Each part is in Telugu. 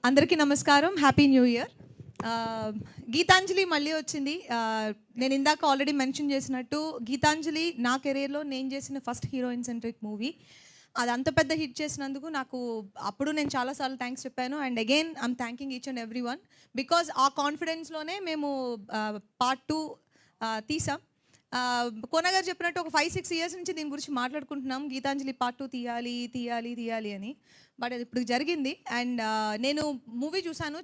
అందరికీ నమస్కారం. Happy new year. గీతాంజలి మళ్ళీ వచ్చింది. నేను ఇందాక ఆల్రెడీ మెన్షన్ చేసినట్టు గీతాంజలి నా కెరీర్లో నేను చేసిన ఫస్ట్ హీరోయిన్ సెంట్రిక్ మూవీ. అది అంత పెద్ద హిట్ చేసినందుకు నాకు అప్పుడు నేను చాలాసార్లు థ్యాంక్స్ చెప్పాను. And again I'm thanking each and every one because ఆ కాన్ఫిడెన్స్లోనే మేము పార్ట్ 2 తీసాం. కోన గారు చెప్పినట్టు ఒక 5-6 ఇయర్స్ నుంచి దీని గురించి మాట్లాడుకుంటున్నాం, గీతాంజలి పార్ట్ 2 తీయాలి తీయాలి తీయాలి అని. బట్ అది ఇప్పుడు జరిగింది. అండ్ నేను మూవీ చూశాను.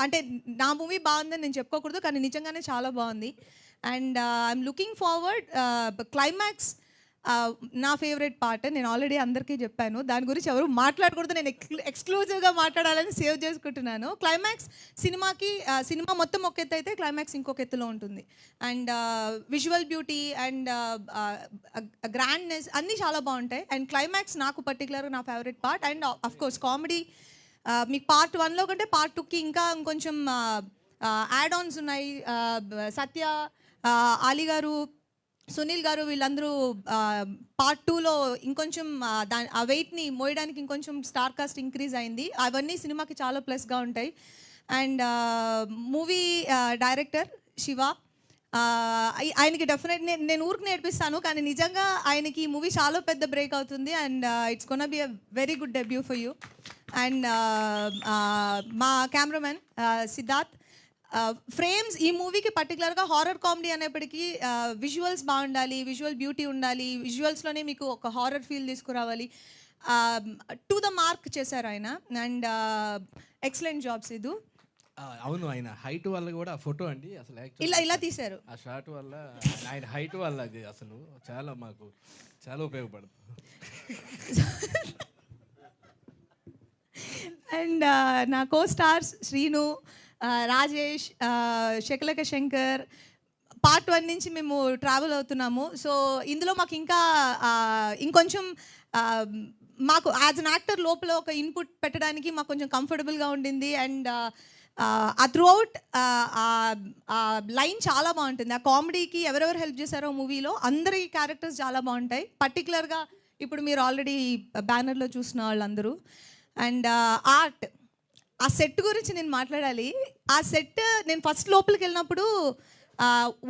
అంటే నా మూవీ బాగుందని నేను చెప్పుకోకూడదు, కానీ నిజంగానే చాలా బాగుంది. And I'm looking forward. Climax నా ఫేవరెట్ పార్ట్. నేను ఆల్రెడీ అందరికీ చెప్పాను, దాని గురించి ఎవరు మాట్లాడకూడదు, నేను ఎక్స్క్లూజివ్గా మాట్లాడాలని సేవ్ చేసుకుంటున్నాను. క్లైమాక్స్ సినిమా మొత్తం ఒక ఎత్తు అయితే క్లైమాక్స్ ఇంకొక ఎత్తులో ఉంటుంది. And visual beauty and grandness అన్నీ చాలా బాగుంటాయి. అండ్ క్లైమాక్స్ నాకు పర్టికులర్గా నా favourite part. And of course comedy మీకు పార్ట్ 1లో కంటే పార్ట్ 2కి ఇంకా ఇంకొంచెం యాడ్ ఆన్స్ ఉన్నాయి. సత్య, ఆలీ గారు, సునీల్ గారు వీళ్ళందరూ పార్ట్ 2లో ఇంకొంచెం ఆ వెయిట్ని మోయడానికి ఇంకొంచెం స్టార్ కాస్ట్ ఇంక్రీజ్ అయింది. అవన్నీ సినిమాకి చాలా ప్లస్గా ఉంటాయి. అండ్ మూవీ డైరెక్టర్ శివ, ఆయనకి డెఫినెట్ నేను ఊరికి నేర్పిస్తాను, కానీ నిజంగా ఆయనకి ఈ మూవీ చాలా పెద్ద బ్రేక్ అవుతుంది. And it's gonna be a very good debut for you. And మా కెమెరామెన్ సిద్ధార్థ్. ఫ్రేమ్స్ ఈ మూవీకి పర్టికులర్గా హారర్ కామెడీ అనేప్పటికీ విజువల్స్ బాగుండాలి, విజువల్ బ్యూటీ ఉండాలి, విజువల్స్లోనే మీకు ఒక హారర్ ఫీల్ తీసుకురావాలి. టు ద మార్క్ చేశారు ఆయన. అండ్ ఎక్సలెంట్ జాబ్స్ ఇది. అవును, ఆయన హైట్ వల్ల కూడా ఆ ఫోటో అండి అసలు ఇలా తీశారు. ఆ షాట్ వల్ల ఆయన హైట్ వల్ల అది అసలు చాలా మాకు చాలా ఉపయోగపడుతుంది. అండ్ నా కో స్టార్స్ శ్రీను, రాజేష్, శకలక శంకర్. పార్ట్ 1 నుంచి మేము ట్రావెల్ అవుతున్నాము. సో ఇందులో మాకు ఇంకా ఇంకొంచెం మాకు యాజ్ అన్ యాక్టర్ లోపల ఒక ఇన్పుట్ పెట్టడానికి మాకు కొంచెం కంఫర్టబుల్గా ఉండింది. అండ్ ఆ త్రూ అవుట్ లైన్ చాలా బాగుంటుంది. ఆ కామెడీకి ఎవరెవరు హెల్ప్ చేశారో మూవీలో అందరి క్యారెక్టర్స్ చాలా బాగుంటాయి. పర్టికులర్గా ఇప్పుడు మీరు ఆల్రెడీ బ్యానర్లో చూసిన వాళ్ళందరూ. అండ్ ఆర్ట్, ఆ సెట్ గురించి నేను మాట్లాడాలి. ఆ సెట్ నేను ఫస్ట్ లోపలికి వెళ్ళినప్పుడు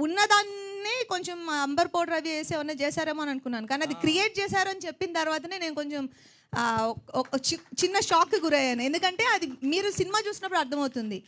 ఉన్నదాన్నే కొంచెం అంబర్ పౌడర్ అవి వేసి ఏమన్నా చేశారేమో అని అనుకున్నాను, కానీ అది క్రియేట్ చేశారు అని చెప్పిన తర్వాతనే నేను కొంచెం చిన్న షాక్కి గురయ్యాను. ఎందుకంటే అది మీరు సినిమా చూసినప్పుడు అర్థమవుతుంది.